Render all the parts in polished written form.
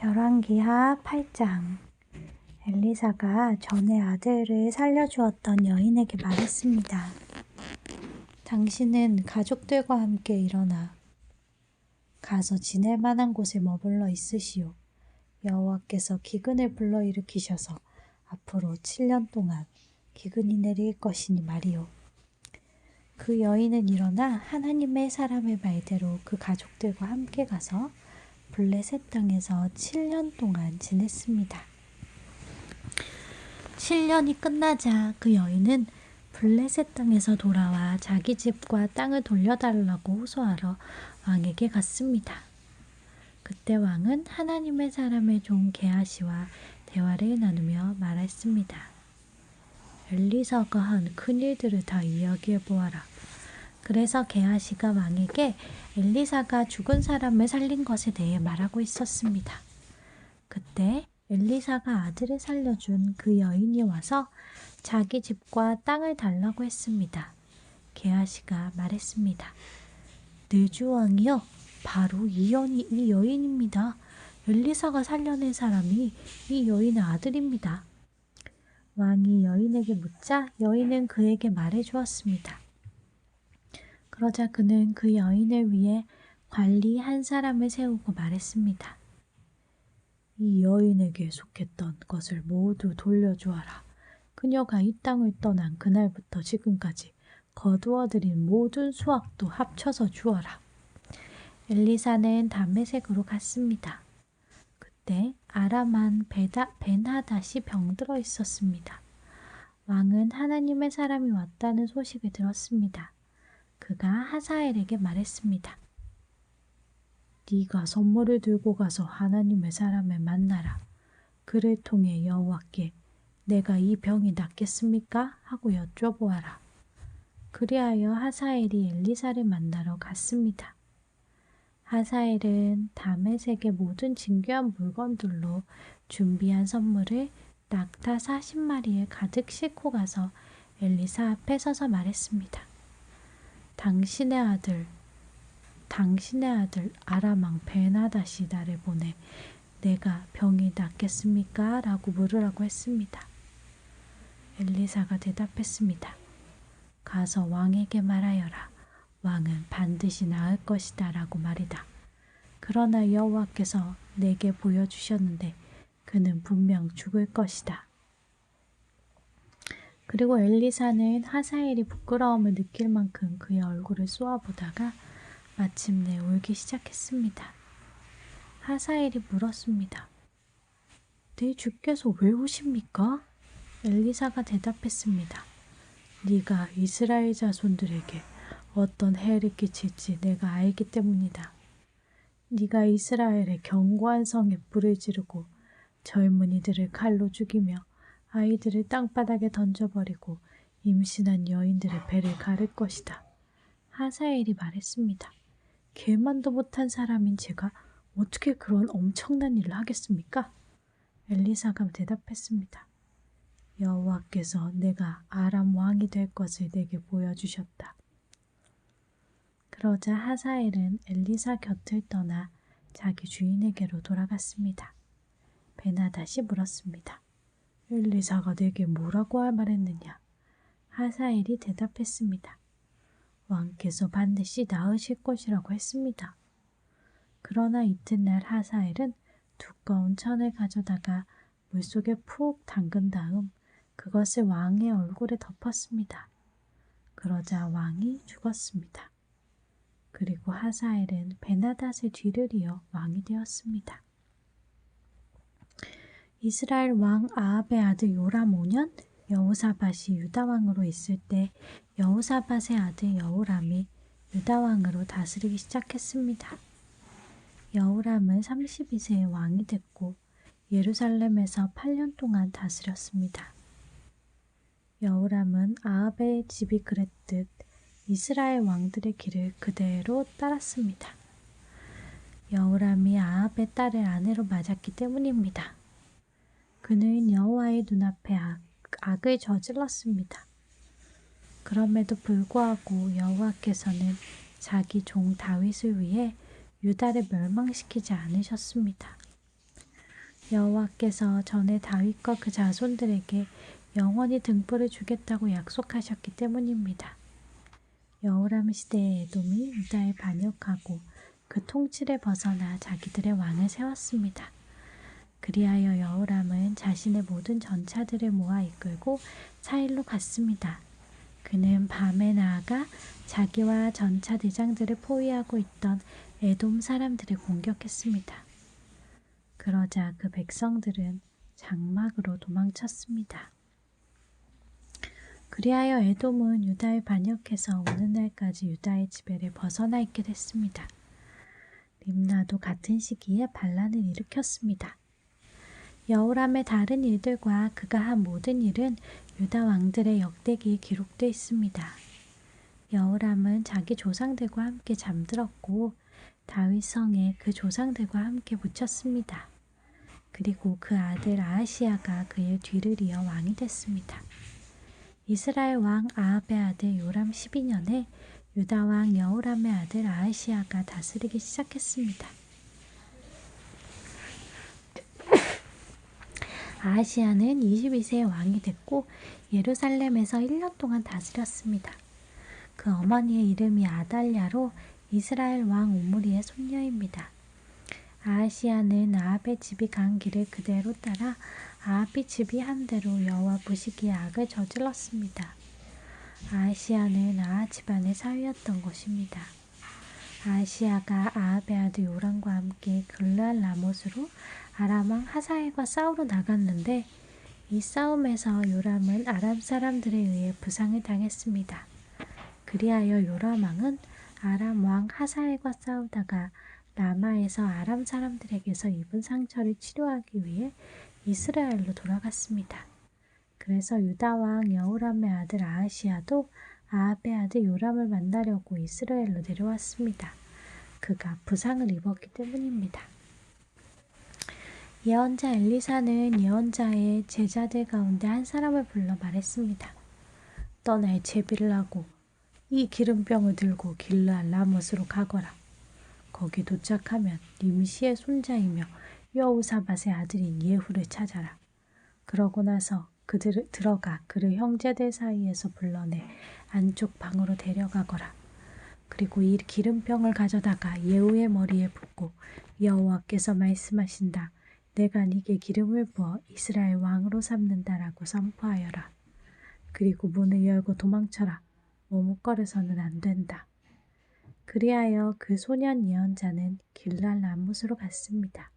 열왕기하 8장. 엘리사가 전에 아들을 살려주었던 여인에게 말했습니다. 당신은 가족들과 함께 일어나 가서 지낼 만한 곳에 머물러 있으시오. 여호와께서 기근을 불러일으키셔서 앞으로 7년 동안 기근이 내릴 것이니 말이오. 그 여인은 일어나 하나님의 사람의 말대로 그 가족들과 함께 가서 블레셋 땅에서 7년 동안 지냈습니다. 7년이 끝나자 그 여인은 블레셋 땅에서 돌아와 자기 집과 땅을 돌려달라고 호소하러 왕에게 갔습니다. 그때 왕은 하나님의 사람의 종 게하시와 대화를 나누며 말했습니다. 엘리사가 한 큰일들을 다 이야기해 보아라. 그래서 게하시가 왕에게 엘리사가 죽은 사람을 살린 것에 대해 말하고 있었습니다. 그때 엘리사가 아들을 살려준 그 여인이 와서 자기 집과 땅을 달라고 했습니다. 게하시가 말했습니다. 내 주 왕이여, 바로 이 여인입니다. 엘리사가 살려낸 사람이 이 여인의 아들입니다. 왕이 여인에게 묻자 여인은 그에게 말해주었습니다. 그러자 그는 그 여인을 위해 관리 한 사람을 세우고 말했습니다. 이 여인에게 속했던 것을 모두 돌려주어라. 그녀가 이 땅을 떠난 그날부터 지금까지 거두어들인 모든 수확도 합쳐서 주어라. 엘리사는 다메섹으로 갔습니다. 그때 아람한 벤하닷이 병들어 있었습니다. 왕은 하나님의 사람이 왔다는 소식을 들었습니다. 그가 하사엘에게 말했습니다. 네가 선물을 들고 가서 하나님의 사람을 만나라. 그를 통해 여호와께 내가 이 병이 낫겠습니까? 하고 여쭤보아라. 그리하여 하사엘이 엘리사를 만나러 갔습니다. 하사엘은 다메섹의 모든 진귀한 물건들로 준비한 선물을 낙타 40마리에 가득 싣고 가서 엘리사 앞에 서서 말했습니다. 당신의 아들 아람왕 벤하닷이 나를 보내 내가 병이 낫겠습니까? 라고 물으라고 했습니다. 엘리사가 대답했습니다. 가서 왕에게 말하여라. 왕은 반드시 나을 것이다 라고 말이다. 그러나 여호와께서 내게 보여주셨는데 그는 분명 죽을 것이다. 그리고 엘리사는 하사엘이 부끄러움을 느낄 만큼 그의 얼굴을 쏘아보다가 마침내 울기 시작했습니다. 하사엘이 물었습니다. 네 주께서 왜 우십니까? 엘리사가 대답했습니다. 네가 이스라엘 자손들에게 어떤 해를 끼칠지 내가 알기 때문이다. 네가 이스라엘의 견고한 성에 불을 지르고 젊은이들을 칼로 죽이며 아이들을 땅바닥에 던져버리고 임신한 여인들의 배를 가를 것이다. 하사엘이 말했습니다. 개만도 못한 사람인 제가 어떻게 그런 엄청난 일을 하겠습니까? 엘리사가 대답했습니다. 여호와께서 내가 아람 왕이 될 것을 내게 보여주셨다. 그러자 하사엘은 엘리사 곁을 떠나 자기 주인에게로 돌아갔습니다. 벤하닷이 물었습니다. 엘리사가 내게 뭐라고 말했느냐? 하사엘이 대답했습니다. 왕께서 반드시 나으실 것이라고 했습니다. 그러나 이튿날 하사엘은 두꺼운 천을 가져다가 물속에 푹 담근 다음 그것을 왕의 얼굴에 덮었습니다. 그러자 왕이 죽었습니다. 그리고 하사엘은 벤하닷의 뒤를 이어 왕이 되었습니다. 이스라엘 왕 아합의 아들 요람 5년 여호사밧이 유다왕으로 있을 때 여호사밧의 아들 여호람이 유다왕으로 다스리기 시작했습니다. 여호람은 32세에 왕이 됐고 예루살렘에서 8년 동안 다스렸습니다. 여호람은 아합의 집이 그랬듯 이스라엘 왕들의 길을 그대로 따랐습니다. 여호람이 아합의 딸을 아내로 맞았기 때문입니다. 그는 여호와의 눈앞에 악을 저질렀습니다. 그럼에도 불구하고 여호와께서는 자기 종 다윗을 위해 유다를 멸망시키지 않으셨습니다. 여호와께서 전에 다윗과 그 자손들에게 영원히 등불을 주겠다고 약속하셨기 때문입니다. 여호람 시대의 에돔이 유다에 반역하고 그 통치를 벗어나 자기들의 왕을 세웠습니다. 그리하여 여호람은 자신의 모든 전차들을 모아 이끌고 사일로 갔습니다. 그는 밤에 나아가 자기와 전차 대장들을 포위하고 있던 에돔 사람들을 공격했습니다. 그러자 그 백성들은 장막으로 도망쳤습니다. 그리하여 에돔은 유다에 반역해서 오늘날까지 유다의 지배를 벗어나 있게 됐습니다. 림나도 같은 시기에 반란을 일으켰습니다. 여호람의 다른 일들과 그가 한 모든 일은 유다 왕들의 역대기에 기록되어 있습니다. 여호람은 자기 조상들과 함께 잠들었고 다윗 성에 그 조상들과 함께 묻혔습니다. 그리고 그 아들 아하시야가 그의 뒤를 이어 왕이 됐습니다. 이스라엘 왕 아합의 아들 요람 12년에 유다 왕 여호람의 아들 아하시야가 다스리기 시작했습니다. 아하시야는 22세의 왕이 됐고 예루살렘에서 1년 동안 다스렸습니다. 그 어머니의 이름이 아달랴로 이스라엘 왕 오므리의 손녀입니다. 아하시야는 아합의 집이 간 길을 그대로 따라 아합이 집이 한 대로 여호와 보시기에 악을 저질렀습니다. 아하시야는 아합 집안의 사위였던 것입니다. 아하시야가 아합의 아들 요람과 함께 글르알 라못으로 아람 왕 하사엘과 싸우러 나갔는데 이 싸움에서 요람은 아람 사람들에 의해 부상을 당했습니다. 그리하여 요람 왕은 아람 왕 하사엘과 싸우다가 라마에서 아람 사람들에게서 입은 상처를 치료하기 위해 이스라엘로 돌아갔습니다. 그래서 유다 왕 여호람의 아들 아하시야도 아합의 아들 요람을 만나려고 이스라엘로 내려왔습니다. 그가 부상을 입었기 때문입니다. 예언자 엘리사는 예언자의 제자들 가운데 한 사람을 불러 말했습니다. 떠날 제비를 하고 이 기름병을 들고 길르알 라못으로 가거라. 거기 도착하면 님시의 손자이며 여호사밧의 아들인 예후를 찾아라. 그러고 나서 들어가 그를 형제들 사이에서 불러내 안쪽 방으로 데려가거라. 그리고 이 기름병을 가져다가 예후의 머리에 붓고 여호와께서 말씀하신다. 내가 네게 기름을 부어 이스라엘 왕으로 삼는다라고 선포하여라. 그리고 문을 열고 도망쳐라. 머뭇거려서는 안 된다. 그리하여 그 소년 예언자는 길랄 라못으로 갔습니다.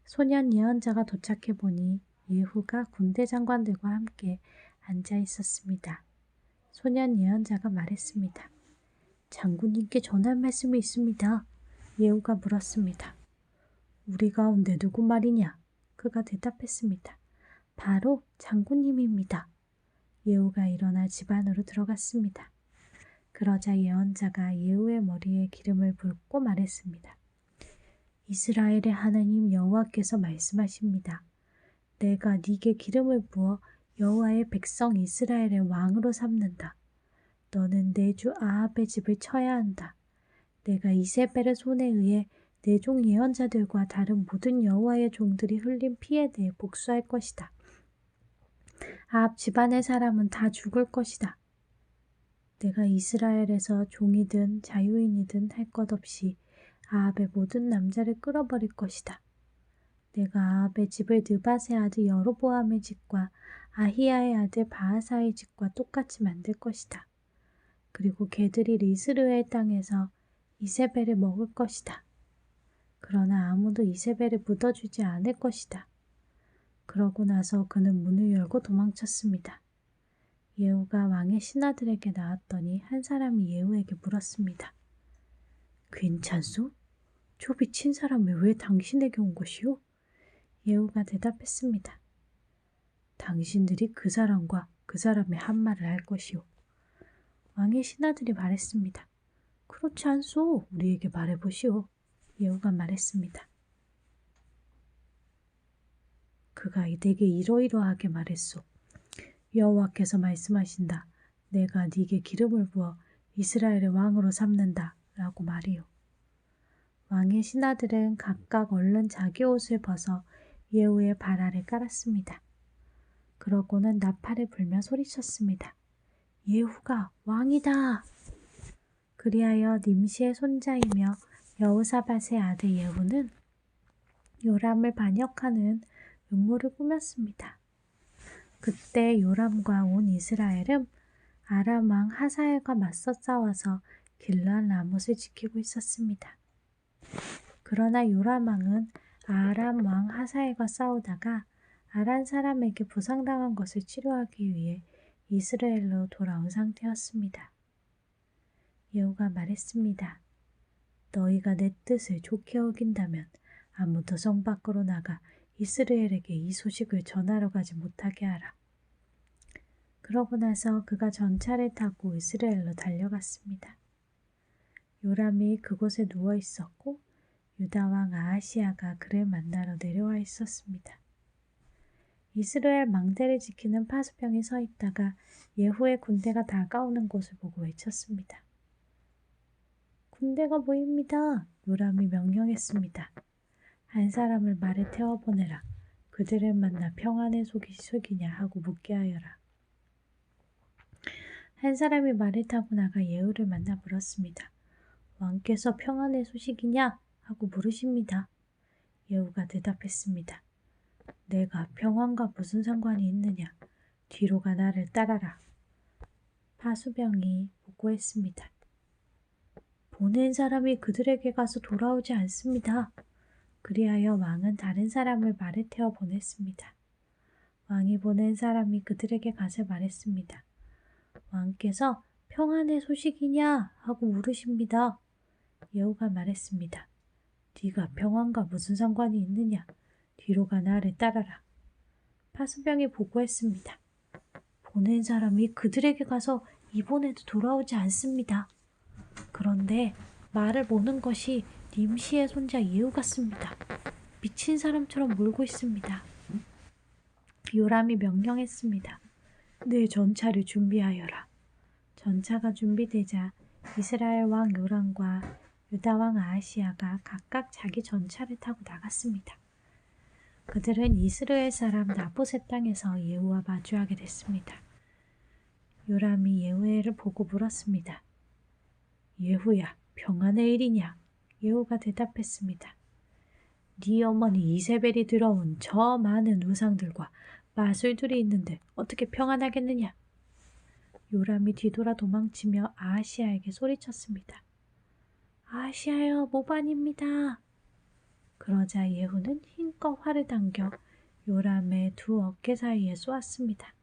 소년 예언자가 도착해 보니 예후가 군대 장관들과 함께 앉아 있었습니다. 소년 예언자가 말했습니다. 장군님께 전할 말씀이 있습니다. 예후가 물었습니다. 우리 가운데 누구 말이냐? 그가 대답했습니다. 바로 장군님입니다. 예후가 일어나 집 안으로 들어갔습니다. 그러자 예언자가 예후의 머리에 기름을 붓고 말했습니다. 이스라엘의 하나님 여호와께서 말씀하십니다. 내가 네게 기름을 부어 여호와의 백성 이스라엘의 왕으로 삼는다. 너는 내 주 아합의 집을 쳐야 한다. 내가 이세벨의 손에 의해 내 종 예언자들과 다른 모든 여호와의 종들이 흘린 피에 대해 복수할 것이다. 아합 집안의 사람은 다 죽을 것이다. 내가 이스라엘에서 종이든 자유인이든 할 것 없이 아합의 모든 남자를 끌어버릴 것이다. 내가 아합의 집을 느밧의 아들 여로보암의 집과 아히야의 아들 바하사의 집과 똑같이 만들 것이다. 그리고 개들이 리스르의 땅에서 이세벨을 먹을 것이다. 그러나 아무도 이세벨을 묻어주지 않을 것이다. 그러고 나서 그는 문을 열고 도망쳤습니다. 예후가 왕의 신하들에게 나왔더니 한 사람이 예후에게 물었습니다. 괜찮소? 좁이 친 사람이 왜 당신에게 온 것이오? 예후가 대답했습니다. 당신들이 그 사람과 그 사람의 한 말을 할 것이오. 왕의 신하들이 말했습니다. 그렇지 않소. 우리에게 말해보시오. 예후가 말했습니다. 그가 내게 이러이러하게 말했소. 여호와께서 말씀하신다. 내가 네게 기름을 부어 이스라엘의 왕으로 삼는다. 라고 말이요. 왕의 신하들은 각각 얼른 자기 옷을 벗어 예후의 발 아래 깔았습니다. 그러고는 나팔을 불며 소리쳤습니다. 예후가 왕이다. 그리하여 nim시의 손자이며 여호사밧의 아들 예후는 요람을 반역하는 음모를 꾸몄습니다. 그때 요람과 온 이스라엘은 아람 왕 하사엘과 맞서 싸워서 길르앗 라못을 지키고 있었습니다. 그러나 요람 왕은 아람 왕 하사엘과 싸우다가 아람 사람에게 부상당한 것을 치료하기 위해 이스라엘로 돌아온 상태였습니다. 예후가 말했습니다. 너희가 내 뜻을 좋게 여긴다면 아무도 성 밖으로 나가 이스라엘에게 이 소식을 전하러 가지 못하게 하라. 그러고 나서 그가 전차를 타고 이스라엘로 달려갔습니다. 요람이 그곳에 누워 있었고 유다 왕 아하시야가 그를 만나러 내려와 있었습니다. 이스라엘 망대를 지키는 파수병이 서 있다가 예후의 군대가 다가오는 곳을 보고 외쳤습니다. 군대가 보입니다. 요람이 명령했습니다. 한 사람을 말에 태워보내라. 그들을 만나 평안의 소식이냐 하고 묻게 하여라. 한 사람이 말을 타고 나가 예후를 만나 물었습니다. 왕께서 평안의 소식이냐 하고 물으십니다. 예후가 대답했습니다. 내가 평안과 무슨 상관이 있느냐. 뒤로 가 나를 따라라. 파수병이 보고했습니다. 보낸 사람이 그들에게 가서 돌아오지 않습니다. 그리하여 왕은 다른 사람을 말에 태워 보냈습니다. 왕이 보낸 사람이 그들에게 가서 말했습니다. 왕께서 평안의 소식이냐 하고 물으십니다. 예후가 말했습니다. 네가 평안과 무슨 상관이 있느냐. 뒤로 가 나를 따라라. 파수병이 보고했습니다. 보낸 사람이 그들에게 가서 이번에도 돌아오지 않습니다. 그런데 말을 모는 것이 nim시의 손자 예후 같습니다. 미친 사람처럼 몰고 있습니다. 요람이 명령했습니다. 내 전차를 준비하여라. 전차가 준비되자 이스라엘 왕 요람과 유다 왕 아하시야가 각각 자기 전차를 타고 나갔습니다. 그들은 이스라엘 사람 나봇의 땅에서 예후와 마주하게 됐습니다. 요람이 예후를 보고 물었습니다. 예후야, 평안의 일이냐? 예후가 대답했습니다. 네 어머니 이세벨이 들어온 저 많은 우상들과 마술들이 있는데 어떻게 평안하겠느냐? 요람이 뒤돌아 도망치며 아하시야에게 소리쳤습니다. 아하시야여, 모반입니다. 그러자 예후는 힘껏 활을 당겨 요람의 두 어깨 사이에 쏘았습니다.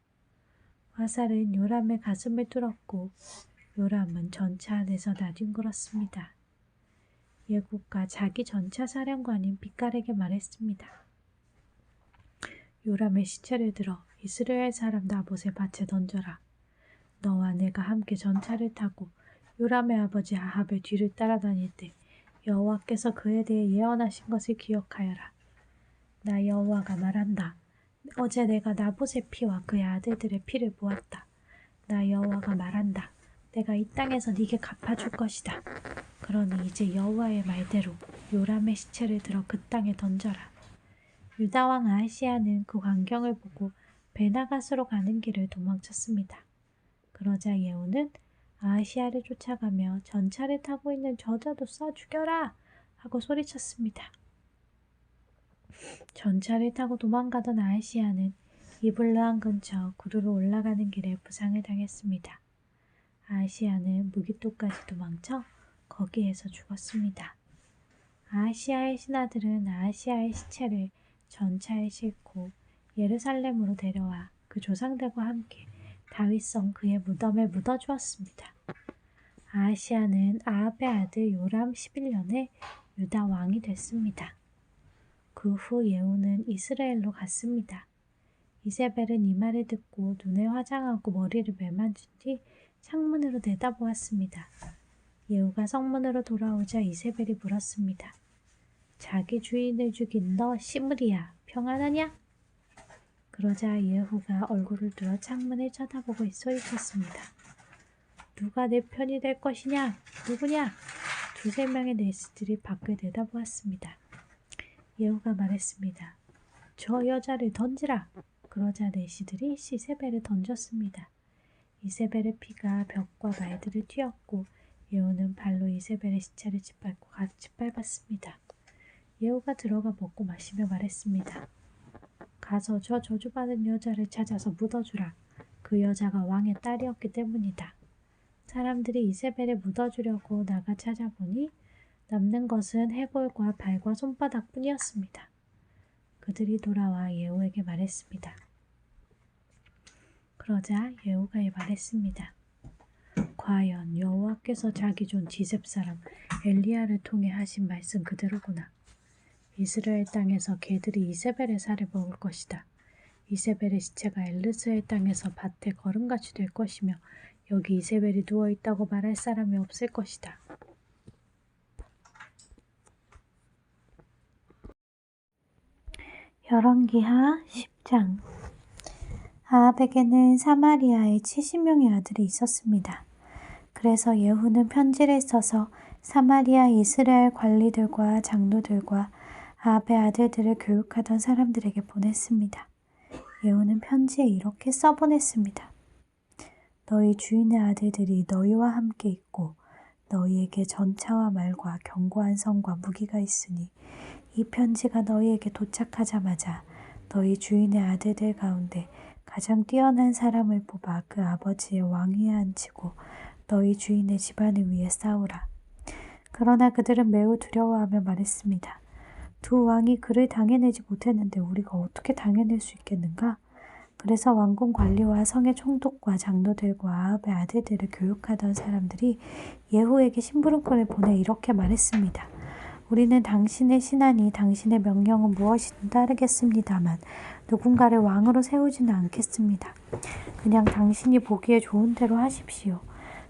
화살은 요람의 가슴을 뚫었고 요람은 전차 안에서 나뒹굴었습니다. 예후가 자기 전차 사령관인 빛깔에게 말했습니다. 요람의 시체를 들어 이스라엘 사람 나봇의 밭에 던져라. 너와 내가 함께 전차를 타고 요람의 아버지 아합의 뒤를 따라다닐 때 여호와께서 그에 대해 예언하신 것을 기억하여라. 나 여호와가 말한다. 어제 내가 나봇의 피와 그의 아들들의 피를 보았다. 나 여호와가 말한다. 내가 이 땅에서 네게 갚아줄 것이다. 그러니 이제 여호와의 말대로 요람의 시체를 들어 그 땅에 던져라. 유다 왕 아하시야는 그 광경을 보고 베나갓으로 가는 길을 도망쳤습니다. 그러자 예후는 아하시야를 쫓아가며 전차를 타고 있는 저자도 쏴 죽여라 하고 소리쳤습니다. 전차를 타고 도망가던 아하시야는 이블르한 근처 구르로 올라가는 길에 부상을 당했습니다. 아하시야는 무기토까지 도망쳐 거기에서 죽었습니다. 아하시야의 신하들은 아하시야의 시체를 전차에 싣고 예루살렘으로 데려와 그 조상들과 함께 다윗성 그의 무덤에 묻어주었습니다. 아하시야는 아합의 아들 요람 11년에 유다 왕이 됐습니다. 그 후 예후는 이스라엘로 갔습니다. 이세벨은 이 말을 듣고 눈에 화장하고 머리를 매만진 뒤 창문으로 내다보았습니다. 예후가 성문으로 돌아오자 이세벨이 물었습니다. 자기 주인을 죽인 너 시므리야, 평안하냐? 그러자 예후가 얼굴을 들어 창문을 쳐다보고 소리쳤습니다. 누가 내 편이 될 것이냐? 누구냐? 두세 명의 내시들이 밖을 내다보았습니다. 예후가 말했습니다. 저 여자를 던지라. 그러자 내시들이 이세벨을 던졌습니다. 이세벨의 피가 벽과 말들을 튀었고 예후는 발로 이세벨의 시체를 짓밟았습니다. 예후가 들어가 먹고 마시며 말했습니다. 가서 저 저주받은 여자를 찾아서 묻어주라. 그 여자가 왕의 딸이었기 때문이다. 사람들이 이세벨을 묻어주려고 나가 찾아보니 남는 것은 해골과 발과 손바닥뿐이었습니다. 그들이 돌아와 예후에게 말했습니다. 그러자 예후가 말했습니다. 과연 여호와께서 자기 종 디셉 사람 엘리야를 통해 하신 말씀 그대로구나. 이스라엘 땅에서 개들이 이세벨의 살을 먹을 것이다. 이세벨의 시체가 엘르스의 땅에서 밭에 거름같이 될 것이며 여기 이세벨이 누워있다고 말할 사람이 없을 것이다. 열왕기하 10장. 아합에게는 사마리아에 70명의 아들이 있었습니다. 그래서 예후는 편지를 써서 사마리아 이스라엘 관리들과 장로들과 아합의 아들들을 교육하던 사람들에게 보냈습니다. 예후는 편지에 이렇게 써보냈습니다. 너희 주인의 아들들이 너희와 함께 있고 너희에게 전차와 말과 견고한 성과 무기가 있으니 이 편지가 너희에게 도착하자마자 너희 주인의 아들들 가운데 가장 뛰어난 사람을 뽑아 그 아버지의 왕위에 앉히고 너희 주인의 집안을 위해 싸우라. 그러나 그들은 매우 두려워하며 말했습니다. 두 왕이 그를 당해내지 못했는데 우리가 어떻게 당해낼 수 있겠는가? 그래서 왕궁 관리와 성의 총독과 장로들과 아합의 아들들을 교육하던 사람들이 예후에게 심부름꾼을 보내 이렇게 말했습니다. 우리는 당신의 신하니 당신의 명령은 무엇이든 따르겠습니다만 누군가를 왕으로 세우지는 않겠습니다. 그냥 당신이 보기에 좋은 대로 하십시오.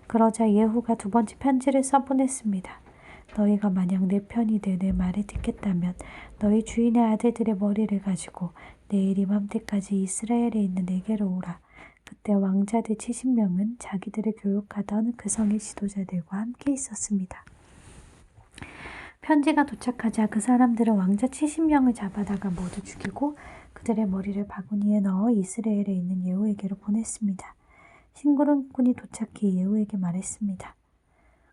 그러자 예후가 두 번째 편지를 써보냈습니다. 너희가 만약 내 편이 돼 내 말을 듣겠다면 너희 주인의 아들들의 머리를 가지고 내일 이맘때까지 이스라엘에 있는 내게로 오라. 그때 왕자들 70명은 자기들을 교육하던 그 성의 지도자들과 함께 있었습니다. 편지가 도착하자 그 사람들은 왕자 70명을 잡아다가 모두 죽이고 그들의 머리를 바구니에 넣어 이스라엘에 있는 예후에게로 보냈습니다. 심부름꾼이 도착해 예후에게 말했습니다.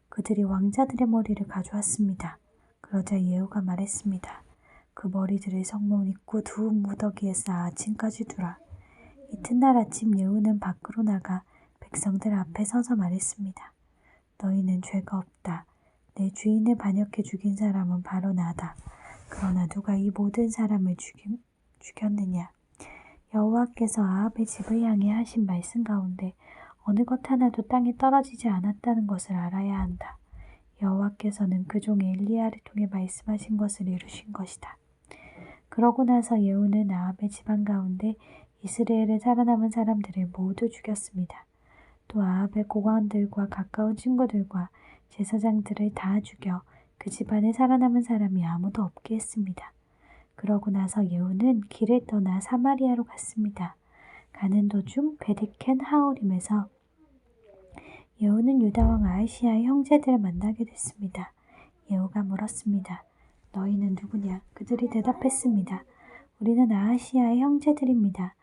그들이 왕자들의 머리를 가져왔습니다. 그러자 예후가 말했습니다. 그 머리들을 성문 입구 두 무더기에 쌓아 아침까지 두라. 이튿날 아침 예후는 밖으로 나가 백성들 앞에 서서 말했습니다. 너희는 죄가 없다. 내 주인을 반역해 죽인 사람은 바로 나다. 그러나 누가 이 모든 사람을 죽였느냐? 여호와께서 아합의 집을 향해 하신 말씀 가운데 어느 것 하나도 땅에 떨어지지 않았다는 것을 알아야 한다. 여호와께서는 그 종 엘리야를 통해 말씀하신 것을 이루신 것이다. 그러고 나서 예후는 아합의 집안 가운데 이스라엘에 살아남은 사람들을 모두 죽였습니다. 또 아합의 고관들과 가까운 친구들과 제사장들을 다 죽여 그 집안에 살아남은 사람이 아무도 없게 했습니다. 그러고 나서 예후는 길을 떠나 사마리아로 갔습니다. 가는 도중 베데켄 하오림에서 예후는 유다왕 아하시아의 형제들을 만나게 됐습니다. 예후가 물었습니다. 너희는 누구냐? 그들이 대답했습니다. 우리는 아하시아의 형제들입니다.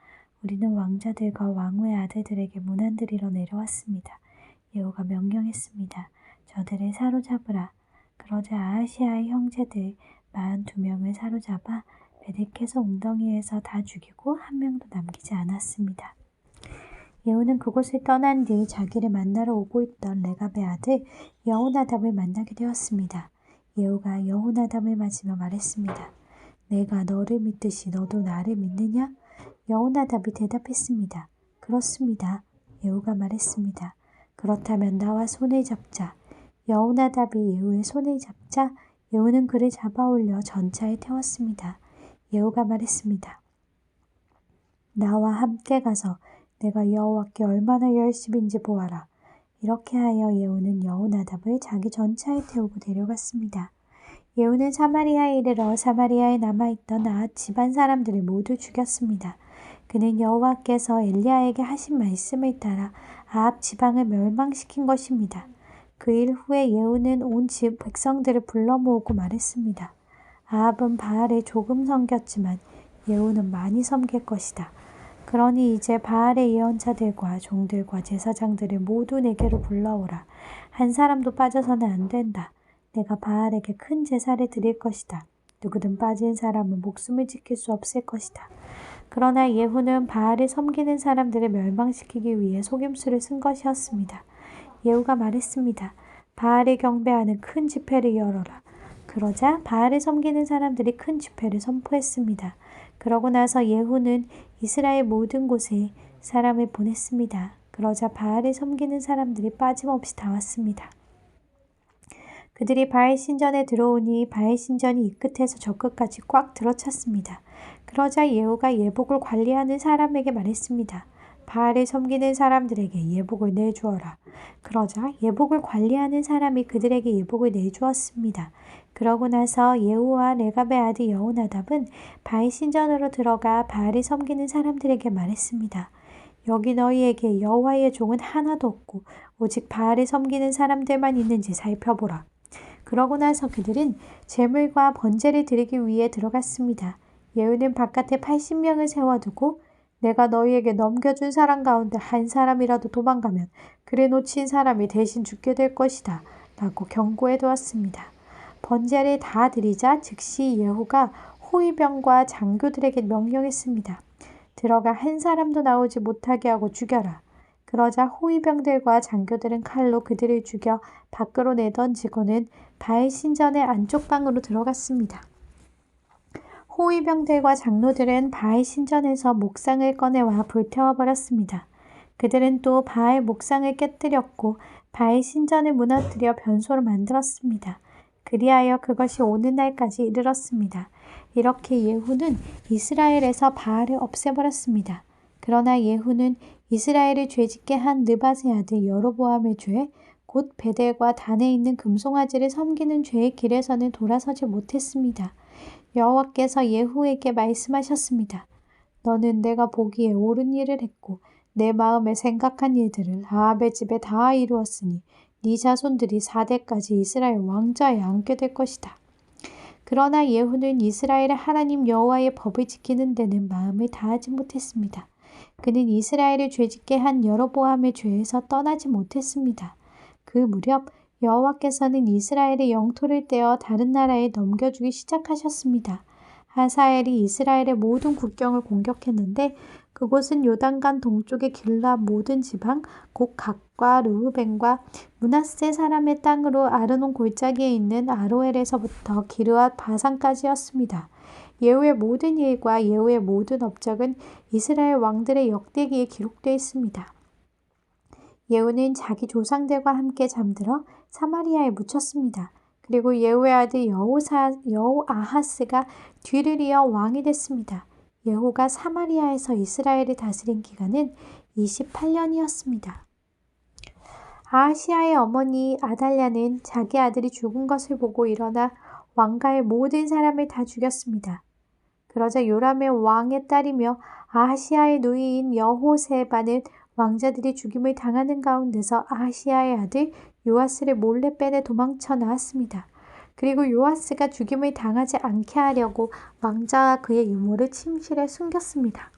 우리는 왕자들과 왕후의 아들들에게 문안드리러 내려왔습니다. 예후가 명령했습니다. 저들을 사로잡으라. 그러자 아하시아의 형제들 42명을 사로잡아 베데켓의 웅덩이에서 다 죽이고 한 명도 남기지 않았습니다. 예후는 그곳을 떠난 뒤 자기를 만나러 오고 있던 레갑의 아들 여호나답을 만나게 되었습니다. 예후가 여호나답을 맞으며 말했습니다. 내가 너를 믿듯이 너도 나를 믿느냐? 여호나답이 대답했습니다. 그렇습니다. 예후가 말했습니다. 그렇다면 나와 손을 잡자. 여호나답이 예후의 손을 잡자 예후는 그를 잡아올려 전차에 태웠습니다. 예후가 말했습니다. 나와 함께 가서 내가 여호와께 얼마나 열심인지 보아라. 이렇게 하여 예후는 여호나답을 자기 전차에 태우고 데려갔습니다. 예후는 사마리아에 이르러 사마리아에 남아있던 아합 집안 사람들을 모두 죽였습니다. 그는 여호와께서 엘리야에게 하신 말씀을 따라 아합 지방을 멸망시킨 것입니다. 그 일 후에 예후는 온 집 백성들을 불러 모으고 말했습니다. 아합은 바알을 조금 섬겼지만 예후는 많이 섬길 것이다. 그러니 이제 바알의 예언자들과 종들과 제사장들을 모두 내게로 불러오라. 한 사람도 빠져서는 안 된다. 내가 바알에게 큰 제사를 드릴 것이다. 누구든 빠진 사람은 목숨을 지킬 수 없을 것이다. 그러나 예후는 바알을 섬기는 사람들을 멸망시키기 위해 속임수를 쓴 것이었습니다. 예후가 말했습니다. 바알을 경배하는 큰 집회를 열어라. 그러자 바알을 섬기는 사람들이 큰 집회를 선포했습니다. 그러고 나서 예후는 이스라엘 모든 곳에 사람을 보냈습니다. 그러자 바알을 섬기는 사람들이 빠짐없이 다 왔습니다. 그들이 바알 신전에 들어오니 바알 신전이 이 끝에서 저 끝까지 꽉 들어찼습니다. 그러자 예후가 예복을 관리하는 사람에게 말했습니다. 바알을 섬기는 사람들에게 예복을 내주어라. 그러자 예복을 관리하는 사람이 그들에게 예복을 내주었습니다. 그러고 나서 예후와 레갑의 아들 여호나답은 바알 신전으로 들어가 바알을 섬기는 사람들에게 말했습니다. 여기 너희에게 여호와의 종은 하나도 없고 오직 바알을 섬기는 사람들만 있는지 살펴보라. 그러고 나서 그들은 제물과 번제를 드리기 위해 들어갔습니다. 예후는 바깥에 80명을 세워두고 내가 너희에게 넘겨준 사람 가운데 한 사람이라도 도망가면 그를 놓친 사람이 대신 죽게 될 것이다 라고 경고해 두었습니다. 번제를 다 드리자 즉시 예후가 호위병과 장교들에게 명령했습니다. 들어가 한 사람도 나오지 못하게 하고 죽여라. 그러자 호위병들과 장교들은 칼로 그들을 죽여 밖으로 내던지고는 바알 신전의 안쪽 방으로 들어갔습니다. 호위병들과 장로들은 바알 신전에서 목상을 꺼내와 불태워버렸습니다. 그들은 또 바알 목상을 깨뜨렸고 바알 신전을 무너뜨려 변소로 만들었습니다. 그리하여 그것이 오늘날까지 이르렀습니다. 이렇게 예후는 이스라엘에서 바알을 없애버렸습니다. 그러나 예후는 이스라엘을 죄짓게 한 느밧의 아들 여로보암의 죄, 곧 베델과 단에 있는 금송아지를 섬기는 죄의 길에서는 돌아서지 못했습니다. 여호와께서 예후에게 말씀하셨습니다. 너는 내가 보기에 옳은 일을 했고 내 마음에 생각한 일들을 아합의 집에 다 이루었으니 네 자손들이 4대까지 이스라엘 왕좌에 앉게 될 것이다. 그러나 예후는 이스라엘의 하나님 여호와의 법을 지키는 데는 마음을 다하지 못했습니다. 그는 이스라엘을 죄짓게 한 여로보암의 죄에서 떠나지 못했습니다. 그 무렵 여호와께서는 이스라엘의 영토를 떼어 다른 나라에 넘겨주기 시작하셨습니다. 하사엘이 이스라엘의 모든 국경을 공격했는데 그곳은 요단강 동쪽의 길라 모든 지방, 곧 갓과 르우벤과 므낫세 사람의 땅으로 아르논 골짜기에 있는 아로엘에서부터 기르앗 바산까지였습니다. 예후의 모든 일과 예후의 모든 업적은 이스라엘 왕들의 역대기에 기록되어 있습니다. 예후는 자기 조상들과 함께 잠들어 사마리아에 묻혔습니다. 그리고 예후의 아들 여호아하스가 뒤를 이어 왕이 됐습니다. 예후가 사마리아에서 이스라엘을 다스린 기간은 28년이었습니다. 아하시아의 어머니 아달랴는 자기 아들이 죽은 것을 보고 일어나 왕가의 모든 사람을 다 죽였습니다. 그러자 요람의 왕의 딸이며 아하시아의 누이인 여호세바는 왕자들이 죽임을 당하는 가운데서 아하시아의 아들 요아스를 몰래 빼내 도망쳐 나왔습니다. 그리고 요아스가 죽임을 당하지 않게 하려고 왕자와 그의 유모를 침실에 숨겼습니다.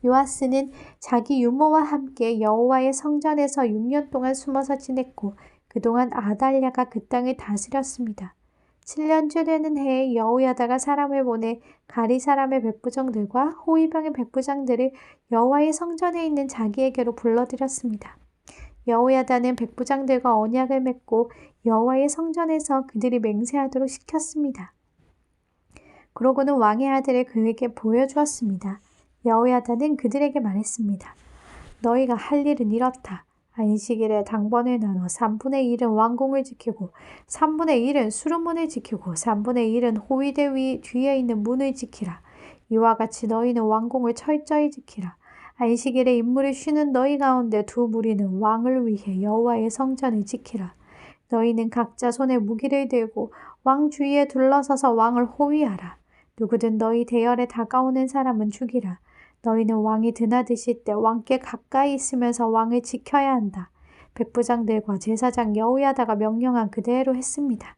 요아스는 자기 유모와 함께 여호와의 성전에서 6년 동안 숨어서 지냈고 그동안 아달랴가 그 땅을 다스렸습니다. 7년째 되는 해에 여호야다가 사람을 보내 가리 사람의 백부장들과 호위병의 백부장들을 여호와의 성전에 있는 자기에게로 불러들였습니다. 여호야다는 백부장들과 언약을 맺고 여호와의 성전에서 그들이 맹세하도록 시켰습니다. 그러고는 왕의 아들을 그에게 보여주었습니다. 여호야다는 그들에게 말했습니다. 너희가 할 일은 이렇다. 안식일에 당번을 나눠 3분의 1은 왕궁을 지키고 3분의 1은 수루문을 지키고 3분의 1은 호위대 뒤에 있는 문을 지키라. 이와 같이 너희는 왕궁을 철저히 지키라. 안식일에 인물을 쉬는 너희 가운데 2무리는 왕을 위해 여호와의 성전을 지키라. 너희는 각자 손에 무기를 들고 왕 주위에 둘러서서 왕을 호위하라. 누구든 너희 대열에 다가오는 사람은 죽이라. 너희는 왕이 드나드실 때 왕께 가까이 있으면서 왕을 지켜야 한다. 백부장들과 제사장 여호야다가 명령한 그대로 했습니다.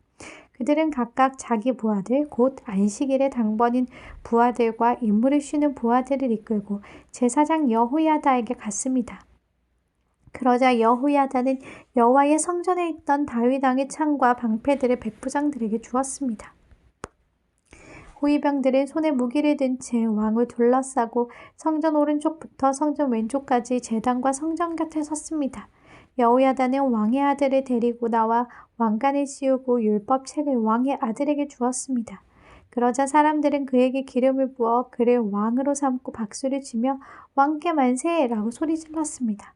그들은 각각 자기 부하들 곧 안식일의 당번인 부하들과 임무를 쉬는 부하들을 이끌고 제사장 여호야다에게 갔습니다. 그러자 여호야다는 여호와의 성전에 있던 다윗 왕의 창과 방패들을 백부장들에게 주었습니다. 호위병들은 손에 무기를 든 채 왕을 둘러싸고 성전 오른쪽부터 성전 왼쪽까지 제단과 성전 곁에 섰습니다. 여호야다는 왕의 아들을 데리고 나와 왕관을 씌우고 율법책을 왕의 아들에게 주었습니다. 그러자 사람들은 그에게 기름을 부어 그를 왕으로 삼고 박수를 치며 왕께 만세라고 소리질렀습니다.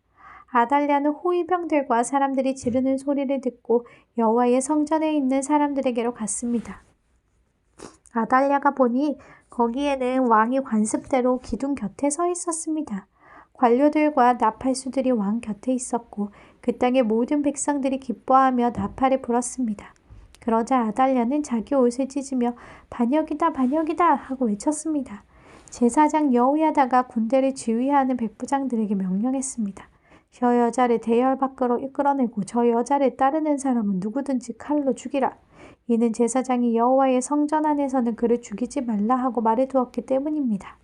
아달랴는 호위병들과 사람들이 지르는 소리를 듣고 여호와의 성전에 있는 사람들에게로 갔습니다. 아달랴가 보니 거기에는 왕이 관습대로 기둥 곁에 서 있었습니다. 관료들과 나팔수들이 왕 곁에 있었고 그 땅의 모든 백성들이 기뻐하며 나팔을 불었습니다. 그러자 아달랴는 자기 옷을 찢으며 반역이다 반역이다 하고 외쳤습니다. 제사장 여호야다가 군대를 지휘하는 백부장들에게 명령했습니다. 저 여자를 대열 밖으로 이끌어내고 저 여자를 따르는 사람은 누구든지 칼로 죽이라. 이는 제사장이 여호와의 성전 안에서는 그를 죽이지 말라 하고 말해두었기 때문입니다.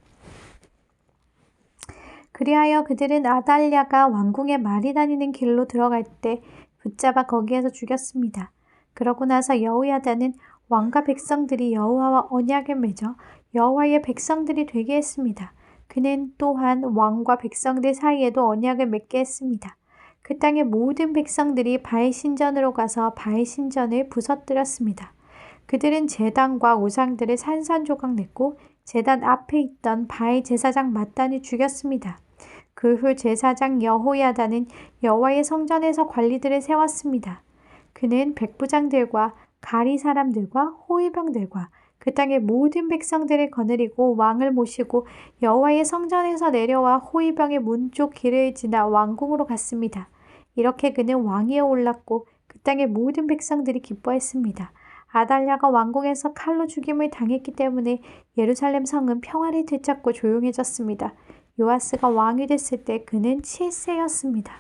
그리하여 그들은 아달랴가 왕궁에 말이 다니는 길로 들어갈 때 붙잡아 거기에서 죽였습니다. 그러고 나서 여호야다는 왕과 백성들이 여호와와 언약을 맺어 여호와의 백성들이 되게 했습니다. 그는 또한 왕과 백성들 사이에도 언약을 맺게 했습니다. 그 땅의 모든 백성들이 바알 신전으로 가서 바알 신전을 부서뜨렸습니다. 그들은 제단과 우상들을 산산조각 냈고 제단 앞에 있던 바알 제사장 mat단을 죽였습니다. 그 후 제사장 여호야다는 여호와의 성전에서 관리들을 세웠습니다. 그는 백부장들과 가리 사람들과 호위병들과 그 땅의 모든 백성들을 거느리고 왕을 모시고 여호와의 성전에서 내려와 호위병의 문 쪽 길을 지나 왕궁으로 갔습니다. 이렇게 그는 왕위에 올랐고 그 땅의 모든 백성들이 기뻐했습니다. 아달랴가 왕궁에서 칼로 죽임을 당했기 때문에 예루살렘 성은 평화를 되찾고 조용해졌습니다. 요아스가 왕이 됐을 때 그는 7세였습니다.